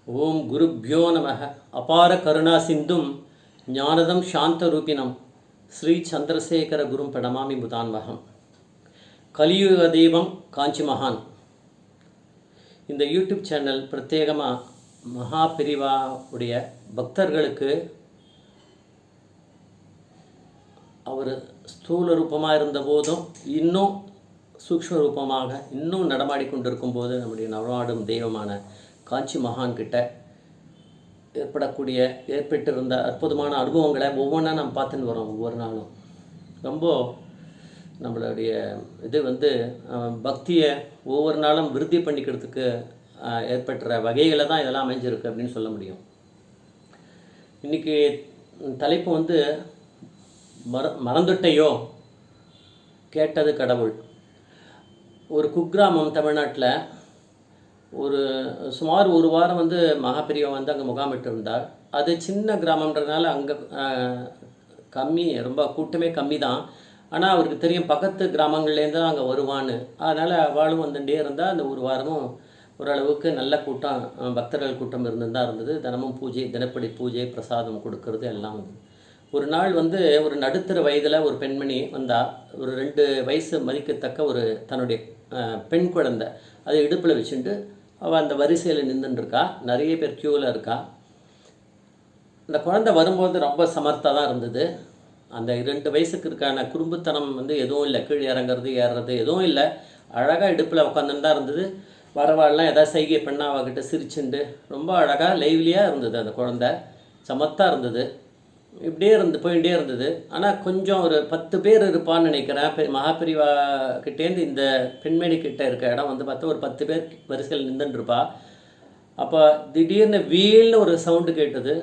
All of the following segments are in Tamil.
ஓம் குருப்யோ நமः. அபார கருணா சிந்தும் ஞானதம் சாந்த ரூபிணம் ஸ்ரீ சந்திரசேகர குரும் பிரணமாமி முதான்மகம். கலியுக தெய்வம் காஞ்சி மகான். இந்த யூடியூப் சேனல் பிரத்யேகமாக மகாபிரிவாவுடைய பக்தர்களுக்கு அவர் ஸ்தூல ரூபமாக இருந்த போதும் இன்னும் சூக்ஷ்ம ரூபமாக இன்னும் நடமாடி கொண்டிருக்கும் போது நம்முடைய நடமாடும் தெய்வமான காஞ்சி மகான்கிட்ட ஏற்பட்டிருந்த அற்புதமான அனுபவங்களை ஒவ்வொன்றா நம்ம பார்த்துன்னு வரோம். ஒவ்வொரு நாளும் ரொம்ப நம்மளுடைய இது பக்தியை ஒவ்வொரு நாளும் விருத்தி பண்ணிக்கிறதுக்கு ஏற்பட்டுற வகைகளை தான் இதெல்லாம் அமைஞ்சிருக்கு அப்படின்னு சொல்ல முடியும். இன்றைக்கி தலைப்பு மறந்துட்டையோ கேட்டது கடவுள். ஒரு குக்கிராமம் தமிழ்நாட்டில் சுமார் ஒரு வாரம் மகாபிரிவா அங்கே முகாமிட்டு இருந்தார். அது சின்ன கிராமன்றதுனால அங்கே கம்மி, ரொம்ப கூட்டமே கம்மி தான். ஆனால் அவருக்கு தெரியும் பக்கத்து கிராமங்கள்லேருந்து தான் அங்கே வருவான்னு. அதனால் அவளும் வந்துட்டே இருந்தால் அந்த ஒரு வாரமும் ஓரளவுக்கு நல்ல கூட்டம், பக்தர்கள் கூட்டம் தான் இருந்தது. தினமும் பூஜை, தினப்படி பூஜை, பிரசாதம் கொடுக்கறது எல்லாம் ஒரு நாள் ஒரு நடுத்தர வயதில் ஒரு பெண்மணி வந்தால், ஒரு 2 வயசு மதிக்கத்தக்க ஒரு தன்னுடைய பெண் குழந்தை அதை இடுப்பில் வச்சுட்டு அவள் அந்த வரிசையில் நின்றுட்டுருக்கா. நிறைய பேர் க்யூவில் இருக்கா. அந்த குழந்தை வரும்போது ரொம்ப சமர்த்தாக தான் இருந்தது. அந்த 2 வயசுக்கு இருக்கான குறும்புத்தனம் எதுவும் இல்லை. கீழே இறங்குறது ஏறுறது எதுவும் இல்லை. அழகாக இடுப்பில் உட்காந்துன்னு தான் இருந்தது. வரவாள்லாம் எதாவது சைகை பண்ணால் அவகிட்ட சிரிச்சுண்டு ரொம்ப அழகாக லைவ்லியாக இருந்தது. அந்த குழந்தை சமத்தாக இருந்தது. இப்படியே போயிட்டே இருந்தது. ஆனால் கொஞ்சம் ஒரு 10 பேர் இருப்பான்னு நினைக்கிறேன். மகாபிரிவா கிட்டேருந்து இந்த பெண்மணி கிட்ட இருக்க இடம் பார்த்தா ஒரு 10 பேர் வரிசையில் நின்றுருப்பா. அப்போ திடீர்னு வீல்னு ஒரு சவுண்டு கேட்டது,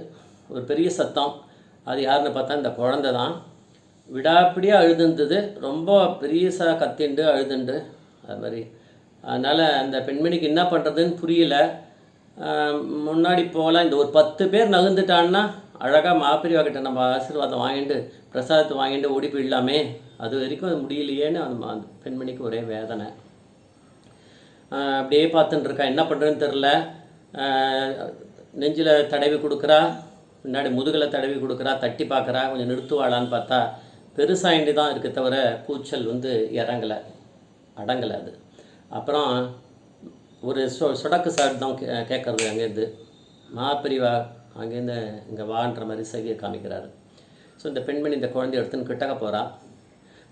ஒரு பெரிய சத்தம். அது யாருன்னு பார்த்தா இந்த குழந்தை தான். விடாப்பிடியாக அழுதுந்தது, ரொம்ப பெரியசாக கத்திண்டு அழுதுண்டு அது மாதிரி. அதனால் அந்த பெண்மணிக்கு என்ன பண்ணுறதுன்னு புரியல. முன்னாடி போகலாம், இந்த ஒரு 10 பேர் நகர்ந்துட்டான்னா அழகாக மகாபிரிவா கிட்ட நம்ம ஆசீர்வாதம் வாங்கிட்டு பிரசாதத்தை வாங்கிட்டு ஓடி போயிடலாமே. அது வரைக்கும் அது முடியலையேன்னு அந்த பெண்மணிக்கு ஒரே வேதனை. அப்படியே பார்த்துட்டுருக்கா, என்ன பண்ணுறதுன்னு தெரில. நெஞ்சில் தடவி கொடுக்குறா, முன்னாடி முதுகில் தடவி கொடுக்குறா, தட்டி பார்க்குறா, கொஞ்சம் நிறுத்துவாளான்னு பார்த்தா பெருசாயிண்டி தான் இருக்க தவிர கூச்சல் இறங்கலை, அடங்கலை. அது அப்புறம் ஒரு சொடக்கு சாட் தான் கேட்குறது. அங்கேருந்து மகாபிரிவா அங்கேருந்து இங்கே வான்ற மாதிரி சைகை காமிக்கிறாரு. ஸோ இந்த பெண்மணி இந்த குழந்தைய எடுத்துன்னு கிட்டக்க போகிறா.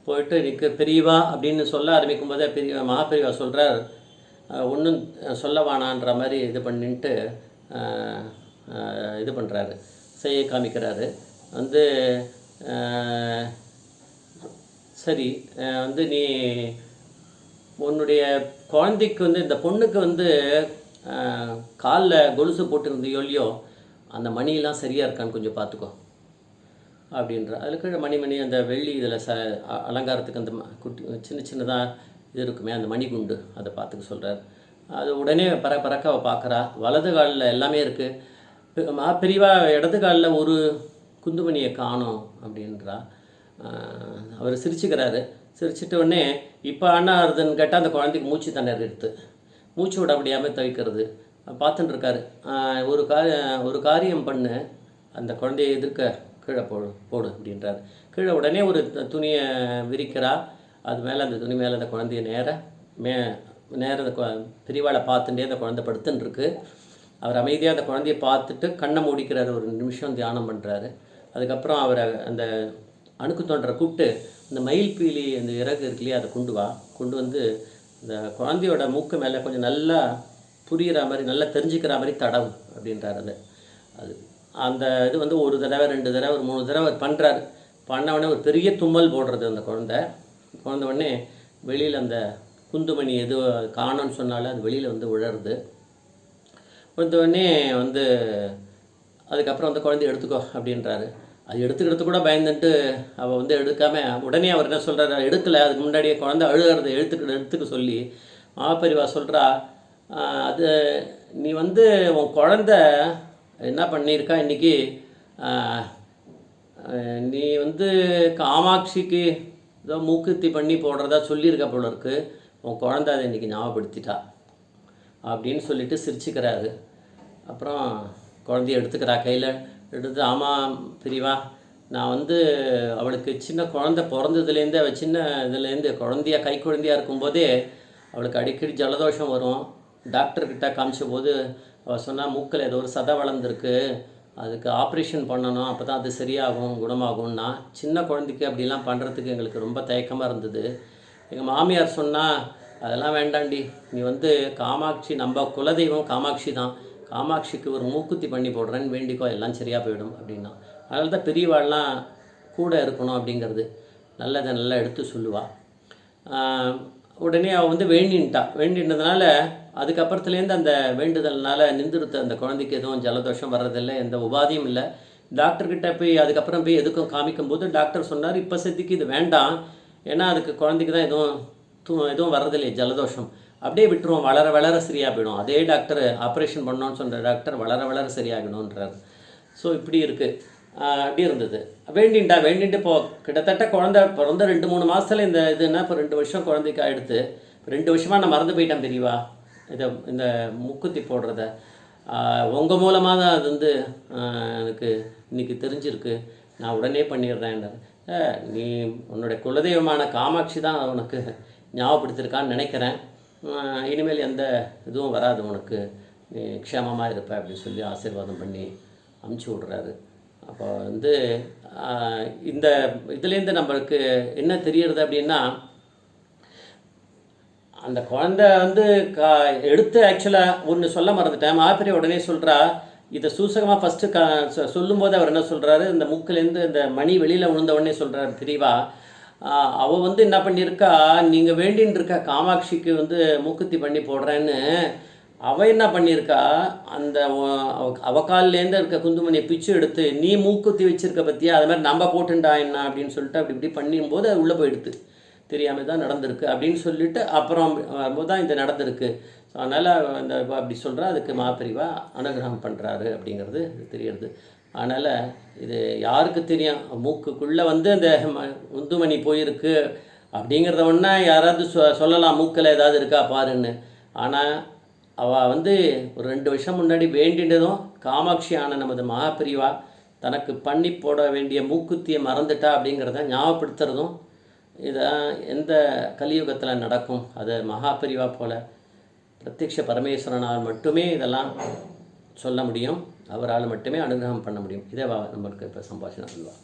போயிட்டு எனக்கு பெரியவா அப்படின்னு சொல்ல ஆரம்பிக்கும் போதே மகாபிரிவா சொல்கிறார், ஒன்றும் சொல்ல வானான்ற மாதிரி இது பண்ணிட்டு இது பண்ணுறாரு, சைகை காமிக்கிறாரு. சரி, நீ உன்னுடைய குழந்தைக்கு இந்த பொண்ணுக்கு காலில் கொலுசு போட்டுருந்தியோ இல்லையோ, அந்த மணியெல்லாம் சரியாக இருக்கான்னு கொஞ்சம் பார்த்துக்கோ அப்படின்ற. அதில் கீழே மணி அந்த வெள்ளி இதில் அலங்காரத்துக்கு அந்த சின்ன சின்னதாக இது இருக்குமே, அந்த மணிகுண்டு, அதை பார்த்துக்க சொல்கிறார். அது உடனே பறக்க அவள் பார்க்குறா. வலது காலில் எல்லாமே இருக்குது. பெரியவா இடது காலில் ஒரு குந்துமணியை காணோம் அப்படின்றா. அவர் சிரிச்சுக்கிறாரு. சிரிச்சிட்ட உடனே இப்போ என்ன ஆகுதுன்னு கேட்டால் அந்த குழந்தைக்கு மூச்சு திணறி எடுத்து மூச்சு விட முடியாமல் தவிக்கிறது. பார்த்துட்டு இருக்காரு. ஒரு காரியம் பண்ணு, அந்த குழந்தைய எதிர்க்க கீழே போடு அப்படின்றாரு. கீழே உடனே ஒரு துணியை விரிக்கிறா. அது மேலே, அந்த துணி மேலே அந்த குழந்தைய நேர அந்த பெரியவாளை பார்த்துட்டே அந்த குழந்தை படுத்துன்னு இருக்கு. அவர் அமைதியாக அந்த குழந்தைய பார்த்துட்டு கண்ணை மூடிக்கிறாரு. ஒரு நிமிஷம் தியானம் பண்ணுறாரு. அதுக்கப்புறம் அவரை அந்த அணுக்கு தோன்றரை கூப்பிட்டு இந்த மயில் பீலி அந்த இறகு இருக்கு இல்லையா, அதை கொண்டு இந்த குழந்தையோட மூக்கு மேலே கொஞ்சம் நல்லா புரிகிற மாதிரி, நல்லா தெரிஞ்சுக்கிற மாதிரி தடவும் அப்படின்றாரு. அது அந்த இது ஒரு தடவை, 2 தடவை, ஒரு 3 தடவை பண்ணுறாரு. பண்ண உடனே ஒரு பெரிய தும்மல் போடுறது அந்த குழந்தை உடனே வெளியில் அந்த குந்துமணி எது காணோன்னு சொன்னாலும் அது வெளியில் உழருது. உடனே அதுக்கப்புறம் குழந்தைய எடுத்துக்கோ அப்படின்றாரு. அது எடுத்துக்கிறது கூட பயந்துட்டு அவள் எடுக்காமல் உடனே அவர் என்ன சொல்கிறாரு, எடுக்கலை, அதுக்கு முன்னாடியே குழந்தை அழுகிறத எடுத்துக்க சொல்லி மகாபிரிவா சொல்கிறா, அது நீ உன் குழந்த என்ன பண்ணியிருக்கா இன்றைக்கி, நீ காமாட்சிக்கு ஏதோ மூக்குத்தி பண்ணி போடுறதா சொல்லியிருக்க போல இருக்கு, உன் குழந்தை அதை இன்றைக்கி ஞாபகப்படுத்திட்டா அப்படின்னு சொல்லிட்டு சிரிச்சுக்கிறாரு. அப்புறம் குழந்தைய எடுத்துக்கிறா கையில் எடுத்து, ஆமாம் பிரிவா, நான் வந்து அவளுக்கு சின்ன குழந்தை பிறந்ததுலேருந்து, அவள் சின்ன இதுலேருந்து குழந்தையா கை குழந்தையாக இருக்கும்போதே அவளுக்கு அடிக்கடி ஜலதோஷம் வரும். டாக்டர்கிட்ட காமிச்ச போது அவள் சொன்னால் மூக்கில் ஏதோ ஒரு சதை வளர்ந்துருக்கு, அதுக்கு ஆப்ரேஷன் பண்ணணும், அப்போ தான் அது சரியாகும் குணமாகும்னா. சின்ன குழந்தைக்கு அப்படிலாம் பண்ணுறதுக்கு எங்களுக்கு ரொம்ப தயக்கமாக இருந்தது. எங்கள் மாமியார் சொன்னால், அதெல்லாம் வேண்டாண்டி, நீ வந்து காமாட்சி, நம்ம குலதெய்வம் காமாட்சி தான், காமாட்சிக்கு ஒரு மூக்குத்தி பண்ணி போடுறேன்னு வேண்டிக்கோ, எல்லாம் சரியாக போயிடும் அப்படின்னா. அதனால தான் பெரியவாள்லாம் கூட இருக்கணும் அப்படிங்கிறது. நல்லதை நல்லா எடுத்து சொல்லுவாள். உடனே அவள் வந்து வேண்டினதுனால அதுக்கப்புறத்துலேருந்து அந்த வேண்டுதல்னால நின்றுடுத்த அந்த குழந்தைக்கு எதுவும் ஜலதோஷம் வர்றதில்லை, எந்த உபாதியும் இல்லை. டாக்டர்கிட்ட போய் அதுக்கப்புறம் போய் எதுக்கும் காமிக்கும்போது டாக்டர் சொன்னார், இப்போ சத்திக்கு இது வேண்டாம், ஏன்னா அதுக்கு குழந்தைக்கு தான் எதுவும் வர்றதில்லை ஜலதோஷம், அப்படியே விட்டுருவோம், வளர வளர சரியாக போயிடும். அதே டாக்டர் ஆப்ரேஷன் பண்ணோன்னு சொன்ன டாக்டர் வளர வளர சரியாகணுன்றார். ஸோ இப்படி இருக்குது. அப்படி இருந்தது. வேண்டின்ட்டு இப்போது கிட்டத்தட்ட குழந்தை பிறந்த 2-3 மாதத்தில் இந்த இதுன்னா இப்போ 2 வருஷம் குழந்தைக்கு ஆகிடுத்து. 2 வருஷமாக நான் மறந்து போயிட்டேன் பெரியவா இந்த மூக்குத்தி போடுறத. உங்கள் மூலமாக தான் அது வந்து எனக்கு இன்றைக்கி தெரிஞ்சிருக்கு, நான் உடனே பண்ணிடுறேன். நீ உன்னுடைய குலதெய்வமான காமாட்சி தான் உனக்கு ஞாபகப்படுத்திருக்கான்னு நினைக்கிறேன், இனிமேல் எந்த இதுவும் வராது உனக்கு, நீ க்ஷேமமாக இருப்ப அப்படின்னு சொல்லி ஆசீர்வாதம் பண்ணி அமுச்சு விட்றாரு. அப்போ வந்து இந்த இதுலேருந்து நம்மளுக்கு என்ன தெரியறது அப்படின்னா, அந்த குழந்தை வந்து எடுத்து ஆக்சுவலாக ஒன்று சொல்ல மறந்துட்டேன். மாப்பிரி உடனே சொல்கிறா, இதை சூசகமாக ஃபஸ்ட்டு சொல்லும்போது அவர் என்ன சொல்கிறாரு, இந்த மூக்கிலேருந்து இந்த மணி வெளியில் விழுந்த உடனே சொல்கிறார் பிரிவா, அவள் வந்து என்ன பண்ணியிருக்கா, நீங்கள் வேண்டின்னு இருக்க காமாட்சிக்கு வந்து மூக்குத்தி பண்ணி போடுறேன்னு அவள் என்ன பண்ணியிருக்கா, அந்த அவக்கால்லேருந்து இருக்க குந்துமணியை பிச்சு எடுத்து, நீ மூக்குத்தி வச்சுருக்க பற்றியா, அது மாதிரி நம்ம போட்டுண்டா என்ன அப்படின்னு சொல்லிட்டு அப்படி இப்படி பண்ணும்போது அது உள்ளே போயிடுது, தெரியாமல் தான் நடந்திருக்கு அப்படின்னு சொல்லிட்டு அப்புறம் வரும்போது தான் இந்த நடந்திருக்கு. ஸோ அதனால் அந்த அப்படி சொல்கிறா, அதுக்கு மாப்பிரிவா அனுகிரகம் பண்ணுறாரு அப்படிங்கிறது தெரியுது. அதனால் இது யாருக்கு தெரியும், மூக்குக்குள்ளே வந்து அந்த குந்துமணி போயிருக்கு அப்படிங்கிறத ஒன்றா யாராவது சொல்லலாம், மூக்கில் ஏதாவது இருக்கா பாருன்னு. ஆனால் அவள் வந்து ஒரு 2 வருஷம் முன்னாடி வேண்டினதும் காமாட்சியான நமது மகாபிரிவா தனக்கு பண்ணி போட வேண்டிய மூக்குத்தியை மறந்துட்டா அப்படிங்கிறத ஞாபகப்படுத்துறதும் இதான் எந்த கலியுகத்தில் நடக்கும். அது மகாபிரிவா போல் பிரத்யக்ஷ பரமேஸ்வரனால் மட்டுமே இதெல்லாம் சொல்ல முடியும், அவரால் மட்டுமே அனுகிரகம் பண்ண முடியும். இதே நம்மளுக்கு இப்போ சம்பாஷணம் சொல்லுவா.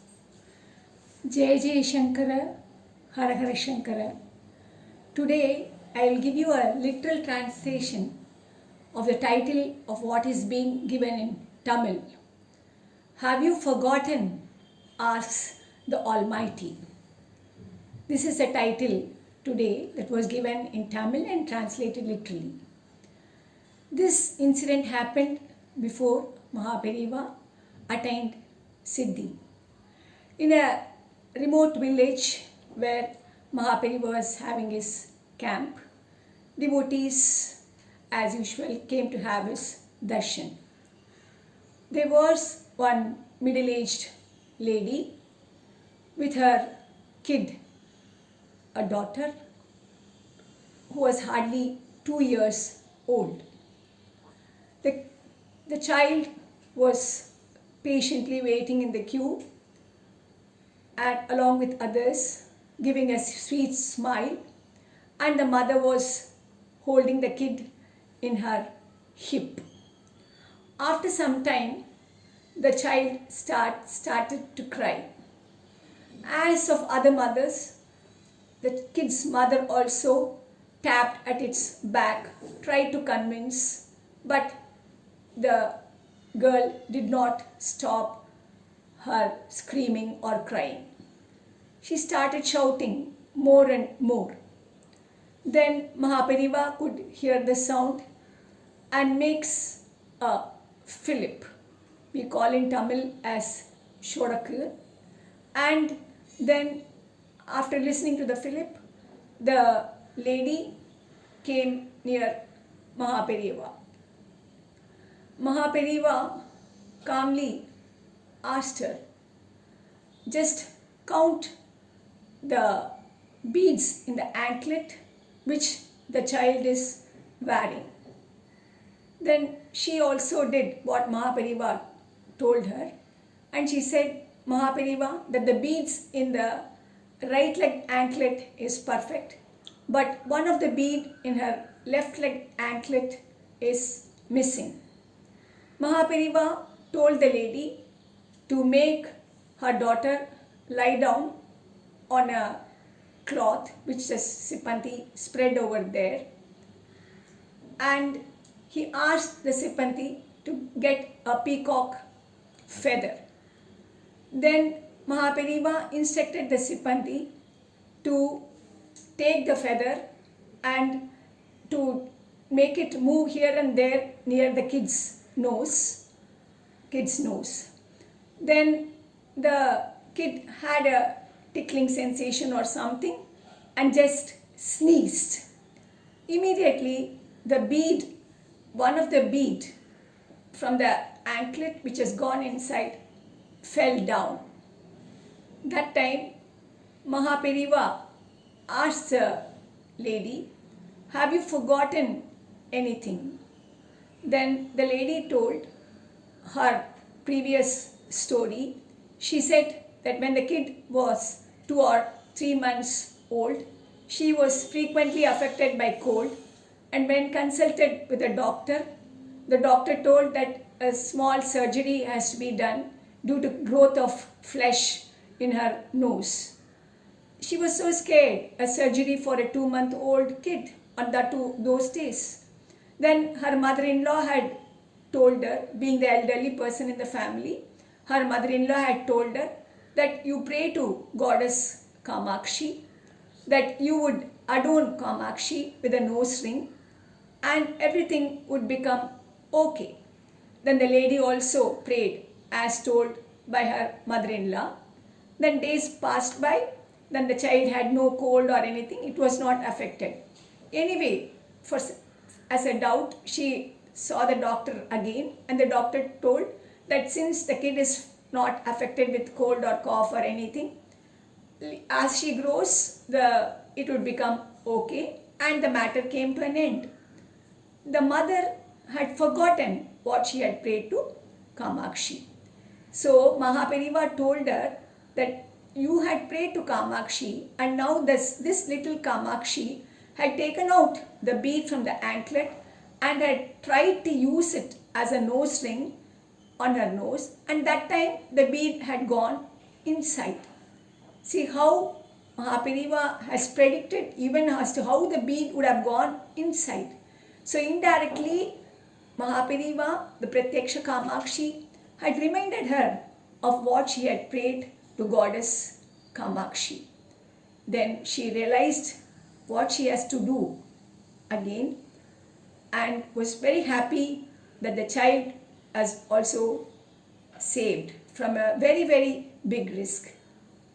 ஜெய ஜெய Shankara, Hara Hara Shankara. Today I will give you a literal translation of the title of what is being given in Tamil. Have you forgotten? Asks the Almighty. This is the title today that was given in Tamil and translated literally. This incident happened before Mahaperiva attained Siddhi. In a remote village where Mahaperiva was having his camp, devotees as usual came to have his darshan. There was one middle-aged lady with her kid, a daughter who was hardly 2 years old. The child was patiently waiting in the queue and along with others, giving a sweet smile, and the mother was holding the kid in her hip. After some time, the child started to cry. As of other mothers, the kid's mother also tapped at its back, tried to convince, but the girl did not stop her screaming or crying. She started shouting more and more. Then Mahaperiva could hear the sound and makes a fillip. We call in Tamil as Shodaku. And then after listening to the fillip, the lady came near Mahaperiva. Mahaperiva calmly asked her, just count the beads in the anklet which the child is wearing. Then she also did what Mahapariva told her, and she said, Mahapariva, that the beads in the right leg anklet is perfect, but one of the bead in her left leg anklet is missing. Mahapariva told the lady to make her daughter lie down on a cloth which the Sipanti spread over there, and he asked the Sipanti to get a peacock feather. Then Mahapariva instructed the Sipanti to take the feather and to make it move here and there near the kid's nose. Then the kid had a tickling sensation or something and just sneezed. Immediately one of the bead from the anklet which has gone inside fell down. That time Mahapariva asked the lady, have you forgotten anything? Then the lady told her previous story. She said that when the kid was 2 or 3 months old, she was frequently affected by cold, and when consulted with the doctor told that a small surgery has to be done due to growth of flesh in her nose. She was so scared, a surgery for a 2-month-old kid on those days. Then her mother-in-law had told her, being the elderly person in the family, her mother-in-law had told her that you pray to goddess Kamakshi, that you would adorn Kamakshi with a nose ring and everything would become okay. Then the lady also prayed as told by her mother-in-law. Then days passed by, then the child had no cold or anything, it was not affected. Anyway, as a doubt, she saw the doctor again, and the doctor told that since the kid is not affected with cold or cough or anything, as she grows, it would become okay, and the matter came to an end. The mother had forgotten what she had prayed to Kamakshi. So Mahapariva told her that you had prayed to Kamakshi, and now this little Kamakshi had taken out the bead from the anklet and had tried to use it as a nose ring on her nose, and that time the bead had gone inside. See how Mahapariva has predicted even as to how the bead would have gone inside. So indirectly, Mahapariva, the Pratyaksha Kamakshi, had reminded her of what she had prayed to goddess Kamakshi. Then she realized what she has to do again and was very happy that the child has also saved from a very, very big risk.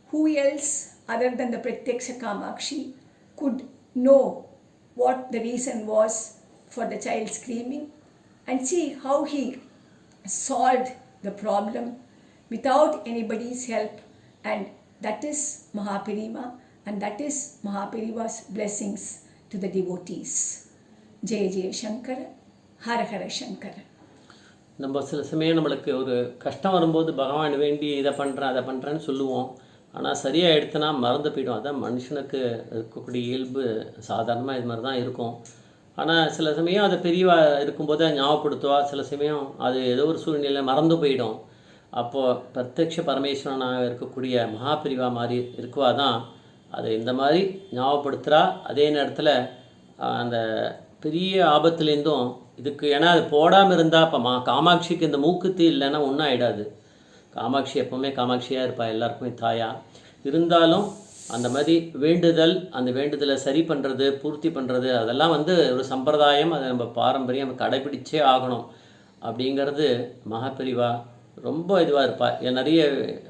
Who else other than the Pratyaksha Kamakshi could know what the reason was for the child screaming, and see how he solved the problem without anybody's help, and that is Mahapariva, and that is Mahapariva's blessings to the devotees. Jai Jai Shankara, Hara Hara Shankara. நம்ம சில சமயம் நம்மளுக்கு ஒரு கஷ்டம் வரும்போது பகவான் வேண்டி இதை பண்ணுறேன் அதை பண்ணுறேன்னு சொல்லுவோம். ஆனால் சரியாக எடுத்தனா மறந்து போய்டும். அதான் மனுஷனுக்கு இருக்கக்கூடிய இயல்பு சாதாரணமாக இது மாதிரி தான் இருக்கும். ஆனால் சில சமயம் அதை பெரியவா இருக்கும்போது அதை ஞாபகப்படுத்துவா, சில சமயம் அது ஏதோ ஒரு சூழ்நிலை மறந்து போயிடும். அப்போது பிரத்யக்ஷ பரமேஸ்வரனாக இருக்கக்கூடிய மகாபிரிவா மாதிரி இருக்குவா தான் அதை இந்த மாதிரி ஞாபகப்படுத்துகிறா. அதே நேரத்தில் அந்த பெரிய ஆபத்துலேருந்தும் இதுக்கு, ஏன்னா அது போடாமல் இருந்தால் இப்போ காமாட்சிக்கு இந்த மூக்குத்தி இல்லைன்னா ஒன்றும் ஆகிடாது. காமாட்சி எப்போவுமே காமாட்சியாக இருப்பாள், எல்லாருக்குமே தாயா இருந்தாலும் அந்த மாதிரி வேண்டுதல், அந்த வேண்டுதலை சரி பண்ணுறது, பூர்த்தி பண்ணுறது, அதெல்லாம் ஒரு சம்பிரதாயம், அதை நம்ம பாரம்பரியம் கடைபிடிச்சே ஆகணும் அப்படிங்கிறது மகாபிரிவா ரொம்ப இதுவாக இருப்பாள். நிறைய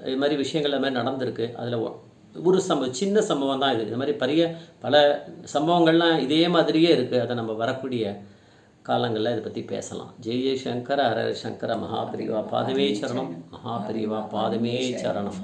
இது மாதிரி விஷயங்கள் அது மாதிரி நடந்திருக்கு. அதில் ஒரு சின்ன சம்பவம் தான் இது மாதிரி பல சம்பவங்கள்லாம் இதே மாதிரியே இருக்குது. அதை நம்ம வரக்கூடிய காலங்களில் இதை பற்றி பேசலாம். ஜெய் ஜெய் சங்கர, ஹர சங்கர. மகாபிரிவா பாதமே சரணம், மகாபிரிவா பாதமே சரணம்.